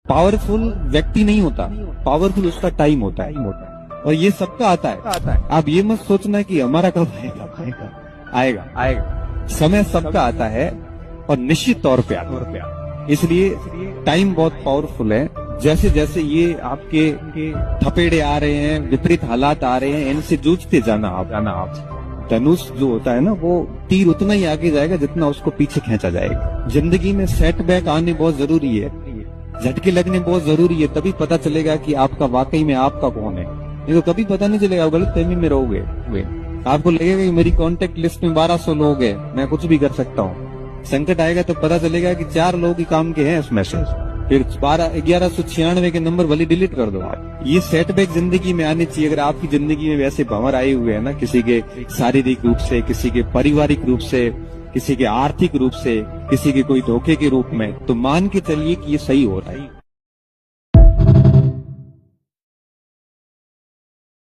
Powerful व्यक्ति नहीं होता, पावरफुल उसका टाइम होता है और ये सबका आता है। आप ये मत सोचना कि हमारा कब आएगा। समय सबका आता है और निश्चित तौर पे आता। इसलिए टाइम बहुत पावरफुल है। जैसे जैसे ये आपके थपेड़े आ रहे हैं, विपरीत हालात आ रहे हैं, इनसे जूझते जाना आप। धनुष जो होता है ना, वो तीर उतना ही आगे जाएगा जितना उसको पीछे खींचा जाएगा। जिंदगी में सेटबैक आने बहुत जरूरी है, झटके लगने बहुत जरूरी है, तभी पता चलेगा कि आपका वाकई में आपका कौन है। नहीं तो कभी पता नहीं चलेगा, गलत फहमी में रहोगे। आपको लगेगा कि मेरी कांटेक्ट लिस्ट में 1200 लोग हैं, मैं कुछ भी कर सकता हूँ। संकट आएगा तो पता चलेगा कि 4 लोग ही काम के हैं उस मैसेज। फिर 1196 के नंबर वाली डिलीट कर दो आप। ये सेटबैक जिंदगी में आनी चाहिए। अगर आपकी जिंदगी में वैसे भंवर आए हुए हैं ना, किसी के शारीरिक रूप से, किसी के पारिवारिक रूप से, किसी के आर्थिक रूप से, किसी के कोई धोखे के रूप में, तो मान के चलिए कि ये सही हो रहा है।